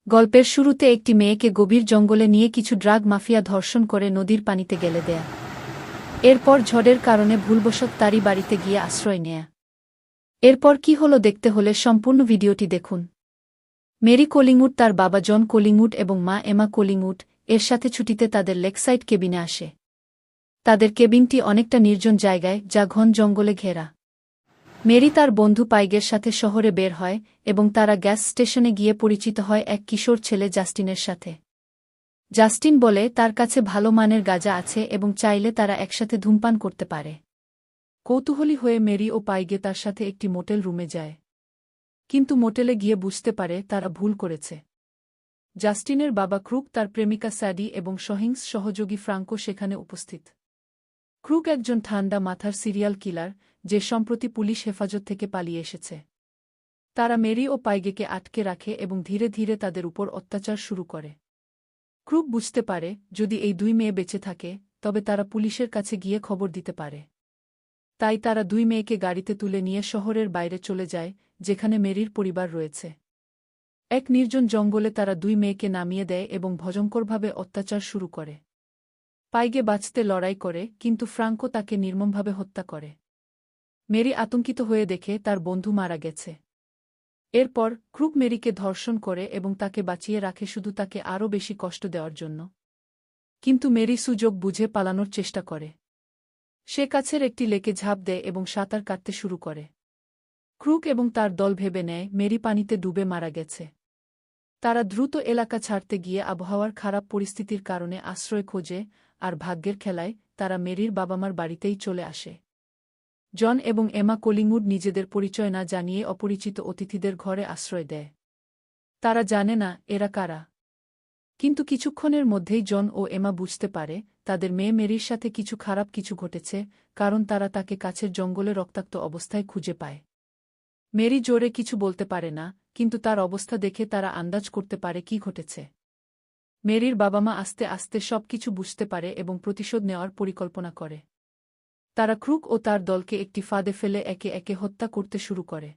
গল্পের শুরুতে একটি মেয়েকে গভীর জঙ্গলে নিয়ে কিছু ড্রাগ মাফিয়া ধর্ষণ করে নদীর পানিতে গেলে দেয়া। এরপর ঝড়ের কারণে ভুলবশত তারই বাড়িতে গিয়ে আশ্রয় নেয়া। এরপর কি হলো দেখতে হলে সম্পূর্ণ ভিডিওটি দেখুন। মেরি কলিংউড, তার বাবা জন কলিংউড এবং মা এমা কলিংউড এর সাথে ছুটিতে তাদের লেকসাইড কেবিনে আসে। তাদের কেবিনটি অনেকটা নির্জন জায়গায়, যা ঘন জঙ্গলে ঘেরা। মেরি তার বন্ধু পাইগের সাথে শহরে বের হয় এবং তারা গ্যাস স্টেশনে গিয়ে পরিচিত হয় এক কিশোর ছেলে জাস্টিনের সাথে। জাস্টিন বলে তার কাছে ভালো মানের গাঁজা আছে এবং চাইলে তারা একসাথে ধূমপান করতে পারে। কৌতূহলী হয়ে মেরি ও পাইগে তার সাথে একটি মোটেল রুমে যায়, কিন্তু মোটেলে গিয়ে বুঝতে পারে তারা ভুল করেছে। জাস্টিনের বাবা ক্রুক, তার প্রেমিকা স্যাডি এবং সহিংস সহযোগী ফ্রাঙ্কো সেখানে উপস্থিত। ক্রুক একজন ঠান্ডা মাথার সিরিয়াল কিলার, যে সম্প্রতি পুলিশ হেফাজত থেকে পালিয়ে এসেছে। তারা মেরি ও পাইগেকে আটকে রাখে এবং ধীরে ধীরে তাদের উপর অত্যাচার শুরু করে। ক্রুক বুঝতে পারে যদি এই দুই মেয়ে বেঁচে থাকে তবে তারা পুলিশের কাছে গিয়ে খবর দিতে পারে। তাই তারা দুই মেয়েকে গাড়িতে তুলে নিয়ে শহরের বাইরে চলে যায়, যেখানে মেরির পরিবার রয়েছে। এক নির্জন জঙ্গলে তারা দুই মেয়েকে নামিয়ে দেয় এবং ভয়ঙ্করভাবে অত্যাচার শুরু করে। পাইগে বাঁচতে লড়াই করে, কিন্তু ফ্রাঙ্কো তাকে নির্মমভাবে হত্যা করে। মেরি আতঙ্কিত হয়ে দেখে তার বন্ধু মারা গেছে। এরপর ক্রুক মেরিকে ধর্ষণ করে এবং তাকে বাঁচিয়ে রাখে শুধু তাকে আরও বেশি কষ্ট দেওয়ার জন্য। কিন্তু মেরি সুযোগ বুঝে পালানোর চেষ্টা করে। সে কাছের একটি লেকে ঝাঁপ দেয় এবং সাঁতার কাটতে শুরু করে। ক্রুক এবং তার দল ভেবে নেয় মেরি পানিতে ডুবে মারা গেছে। তারা দ্রুত এলাকা ছাড়তে গিয়ে আবহাওয়ার খারাপ পরিস্থিতির কারণে আশ্রয় খোঁজে, আর ভাগ্যের খেলায় তারা মেরির বাবা-মার বাড়িতেই চলে আসে। জন এবং এমা কলিংউড নিজেদের পরিচয় না জানিয়ে অপরিচিত অতিথিদের ঘরে আশ্রয় দেয়। তারা জানে না এরা কারা। কিন্তু কিছুক্ষণের মধ্যেই জন ও এমা বুঝতে পারে তাদের মেয়ে মেরির সাথে কিছু খারাপ কিছু ঘটেছে, কারণ তারা তাকে কাছের জঙ্গলে রক্তাক্ত অবস্থায় খুঁজে পায়। মেরি জোরে কিছু বলতে পারে না, কিন্তু তার অবস্থা দেখে তারা আন্দাজ করতে পারে কি ঘটেছে। মেরির বাবা-মা আস্তে আস্তে সবকিছু বুঝতে পারে এবং প্রতিশোধ নেওয়ার পরিকল্পনা করে। তারা ক্রুক ও তার দলকে একটি ফাঁদে ফেলে একে একে হত্যা করতে শুরু করে।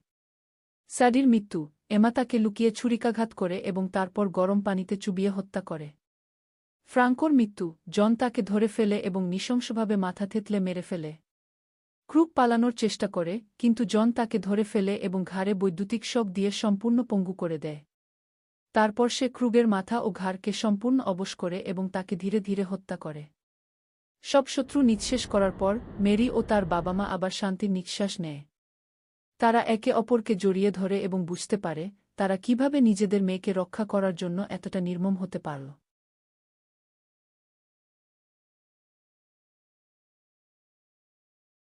স্যাডির মৃত্যু, এমা তাকে লুকিয়ে ছুরিকাঘাত করে এবং তারপর গরম পানিতে চুবিয়ে হত্যা করে। ফ্রাঙ্কোর মৃত্যু, জন তাকে ধরে ফেলে এবং নৃশংসভাবে মাথা থেতলে মেরে ফেলে। ক্রুক পালানোর চেষ্টা করে, কিন্তু জন তাকে ধরে ফেলে এবং ঘাড়ে বৈদ্যুতিক শক দিয়ে সম্পূর্ণ পঙ্গু করে দেয়। তারপর সে ক্রুগের মাথা ও ঘাড়কে সম্পূর্ণ অবশ করে এবং তাকে ধীরে ধীরে হত্যা করে। সব শত্রু নিঃশেষ করার পর মেরি ও তার বাবা-মা আবার শান্তির নিঃশ্বাস নেয়। তারা একে অপরকে জড়িয়ে ধরে এবং বুঝতে পারে তারা কিভাবে নিজেদের মেয়েকে রক্ষা করার জন্য এতটা নির্মম হতে পারল।